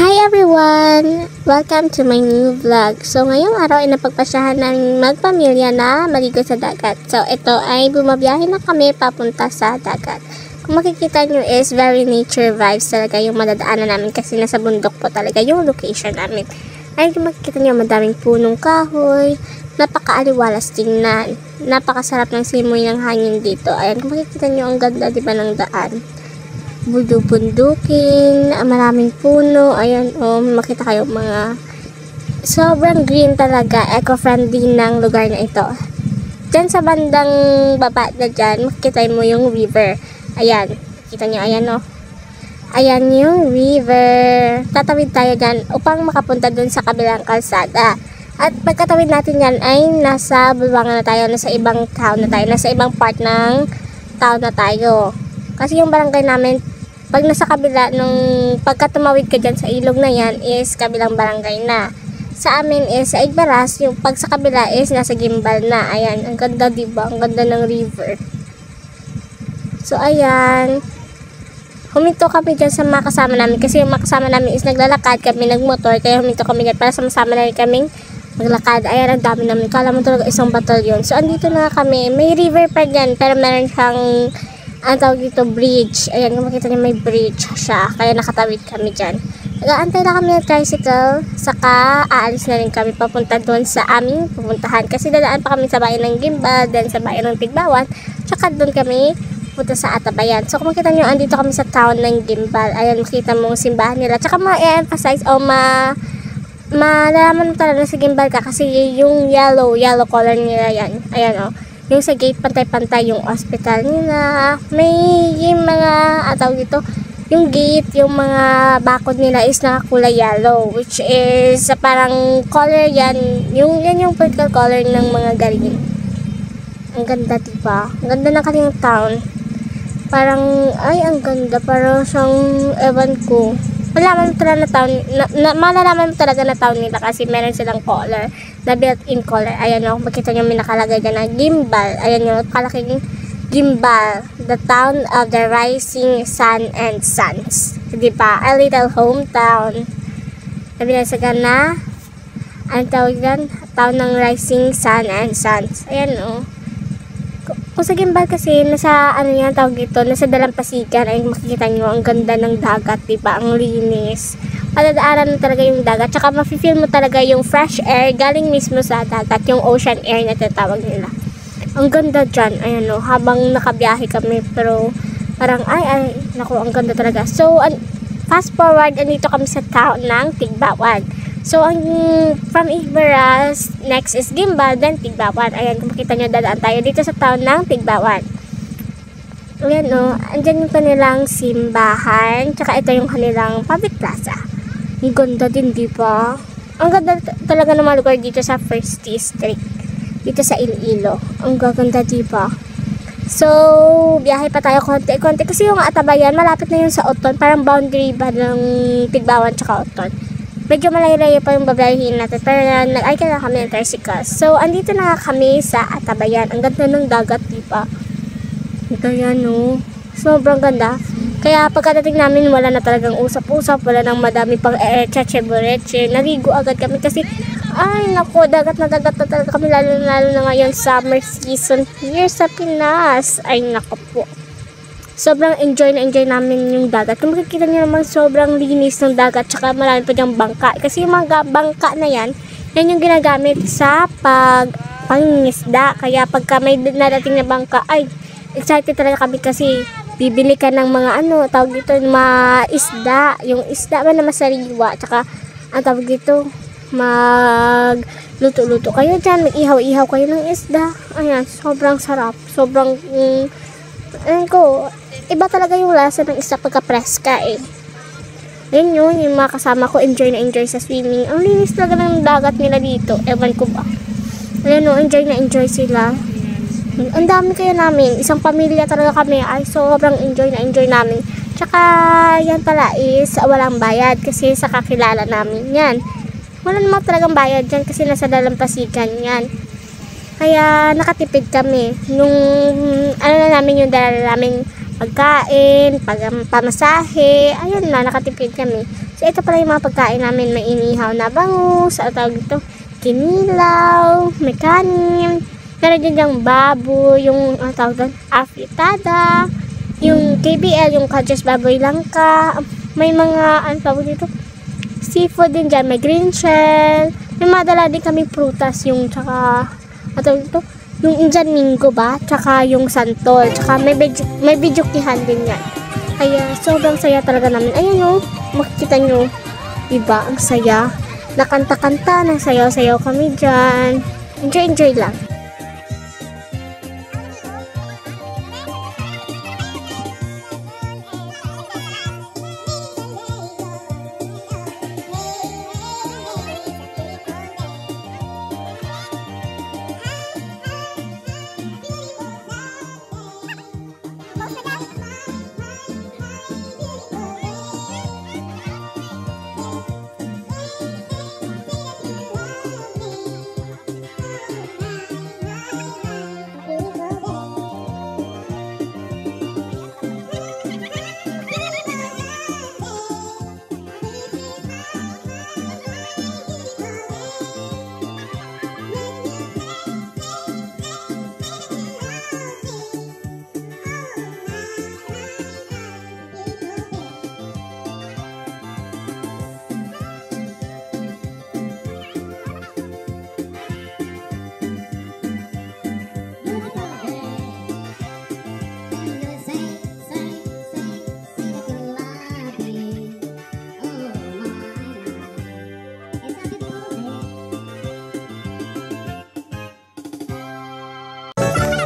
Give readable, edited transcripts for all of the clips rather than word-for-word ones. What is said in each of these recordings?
Hi everyone! Welcome to my new vlog. So ngayong araw ay napagpasyahan ng magpamilya na maligo sa dagat. So ito ay bumabiyahe na kami papunta sa dagat. Kung makikita nyo is very nature vibes talaga yung madadaanan namin kasi nasa bundok po talaga yung location namin. Ay kung makikita nyo madaming punong kahoy, napakaaliwalas tingnan. Napakasarap ng simoy ng hangin dito. Ayan kung makikita nyo ang ganda diba ng daan. Bundukin, maraming puno, ayan makita kayo mga sobrang green talaga, eco-friendly ng lugar na ito. Diyan sa bandang baba na dyan, makikita mo yung river, ayan, kita nyo, ayan ayan yung river, tatawid tayo dyan upang makapunta dun sa kabilang kalsada. At pagkatawid natin yan ay nasa bulwangan na tayo, nasa ibang town na tayo, nasa ibang part ng town na tayo. Kasi yung barangay namin, pag nasa kabila, nung pagka tumawid ka dyan sa ilog na yan, is kabilang barangay na. Sa amin is sa Igbaras, yung pag sa kabila is nasa Gimbal na. Ayan, ang ganda diba? Ang ganda ng river. So, ayan. Huminto kami dyan sa mga kasama namin. Kasi yung mga kasama namin is naglalakad kami, nagmotor. Kaya huminto kami dyan para sama-sama na rin kaming maglakad. Ayan, ang dami namin. Kala mo talaga isang batalyon. So, andito na kami. May river pa dyan, pero meron siyang ang tawag dito bridge. Ayan, kung makita niyo may bridge siya. Kaya nakatawid kami dyan. Nag-aantay na kami ng tricycle. Saka aalis na rin kami papunta doon sa aming pupuntahan. Kasi dadaan pa kami sa bayan ng Gimbal, then sa bayan ng Tigbawan. Tsaka doon kami punta sa Atabayan. So kung makita niyo, andito kami sa town ng Gimbal. Ayan, makita mo yung simbahan nila. Tsaka ma-emphasize o malalaman mo talaga sa Gimbal ka kasi yung yellow color nila yan. Ayan yung sa gate pantay-pantay yung hospital nila. May yung mga tawag dito, yung gate, yung mga bakod nila is nakakulay yellow, which is parang color yan yung political color ng mga galing. Ang ganda diba? Ang ganda ng kanilang town. Parang ay ang ganda, parang siyang ewan ko. Malalaman mo talaga na town, malalaman mo talaga na town nila kasi meron silang color, na built-in color. Ayan o, makita nyo may nakalagay dyan na Gimbal. Ayan o, kalaking Gimbal, the town of the rising sun and suns. Diba? A little hometown. Nabinasagan na, ang tawag dyan, town ng rising sun and suns. Ayan o. Kung sa Gimbal kasi, nasa, tawag ito, nasa dalampasigan, ay makikita nyo, ang ganda ng dagat, diba? Ang linis. Padadaanan mo talaga yung dagat, tsaka mafe-feel mo talaga yung fresh air, galing mismo sa dagat, yung ocean air na tatawag nila. Ang ganda dyan, ayan o, habang nakabiyahe kami, pero parang, naku, ang ganda talaga. So, fast forward, andito kami sa town ng Tigbawan. So, from Igbaras, next is Gimbal, then Tigbawan. Ayan, kung makita nyo, dadaan tayo dito sa town ng Tigbawan. Ayan o, andyan yung kanilang simbahan, tsaka ito yung kanilang public plaza. Ang ganda din, diba? Ang ganda talaga ng mga lugar dito sa First District, dito sa Iloilo. Ang gaganda, diba? So, biyahe pa tayo konti-konti kasi yung Atabayan, malapit na yun sa Oton, parang boundary ba ng Tigbawan tsaka Oton. Medyo malayo-layo pa yung babayahin natin, pero nag-arke na kami ng tricycle. So, andito na kami sa Atabayan. Ang ganda ng dagat, diba? Ito yan, no? Sobrang ganda. Kaya pagkadating namin, wala na talagang usap-usap, wala nang madami pang chache-bureche. Naligo agad kami kasi, ay, naku, dagat na talaga kami, lalo na ngayon, summer season here sa Pinas. Ay, naku po. Sobrang enjoy namin yung dagat. Kung makikita nyo naman, sobrang linis ng dagat. Tsaka marami pa dyang bangka. Kasi yung mga bangka na yan yung ginagamit sa pangingisda. Kaya pagka may nadating na bangka, ay, excited talaga kami kasi bibili ka ng mga tawag dito, mga isda. Yung isda man na masariwa. Tsaka, ang tawag dito, magluto-luto kayo dyan. Mag-ihaw-ihaw kayo ng isda. Ayan, sobrang sarap. Sobrang, iba talaga yung lasa ng isda pagka-preska eh. Yun yung mga kasama ko, enjoy na enjoy sa swimming. Ang linis talaga ng dagat nila dito. Ewan ko ba. Ayan enjoy na enjoy sila. Ang dami kayo namin. Isang pamilya talaga kami. Ay, sobrang enjoy na enjoy namin. Tsaka, yan pala is walang bayad kasi sa kakilala namin yan. Wala naman talagang bayad dyan kasi nasa dalampasigan yan. Kaya nakatipid kami. Nung namin yung dala namin pagkain, pamasahe, ayun na, nakatipid kami. So, ito pala yung mga pagkain namin, may inihaw na bangus, at tawag ito, kinilaw, may kanin, meron din yung baboy, yung, tawag doon, afritada, yung KBL, yung Kadjes Baboy Langka, may mga, tawag dito, seafood din dyan, may green shell, may madala din kami prutas, yung, tsaka, tawag dito, yung Indian Mingo ba? Tsaka yung santol. Tsaka may bidyukihan din yan. Kaya sobrang saya talaga namin. Ayan o. Makikita nyo. Diba? Ang saya. Nakanta-kanta. Nasayaw-sayaw kami dyan. Enjoy lang.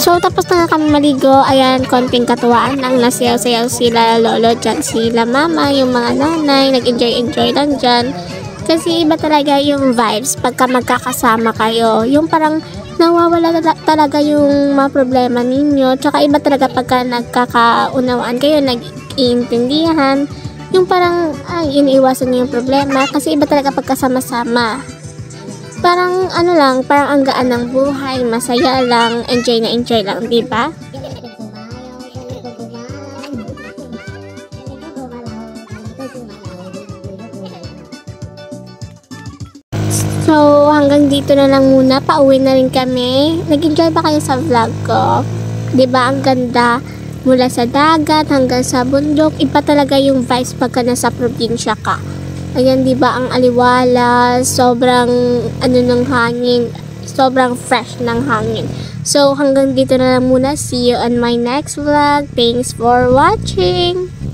So, tapos na nga kami maligo. Ayan, konting katuwaan lang. Nasayaw-sayaw sila lolo dyan, sila mama, yung mga nanay. Nag-enjoy lang dyan. Kasi iba talaga yung vibes pagka magkakasama kayo. Yung parang nawawala talaga yung mga problema ninyo. Tsaka iba talaga pagka nagkakaunawaan kayo, nag-iintindihan. Yung parang, iniiwasan nyo yung problema. Kasi iba talaga pagkasama-sama. Parang parang ang gaan ng buhay, masaya lang, enjoy lang, di ba? So, hanggang dito na lang muna, pauwi na rin kami. Nag-enjoy ba kayo sa vlog ko? Di ba ang ganda? Mula sa dagat hanggang sa bundok, iba talaga yung vibes pagka nasa probinsya ka. Ayan, di ba ang aliwalas, sobrang ng hangin, sobrang fresh ng hangin. So, hanggang dito na lang muna. See you on my next vlog. Thanks for watching!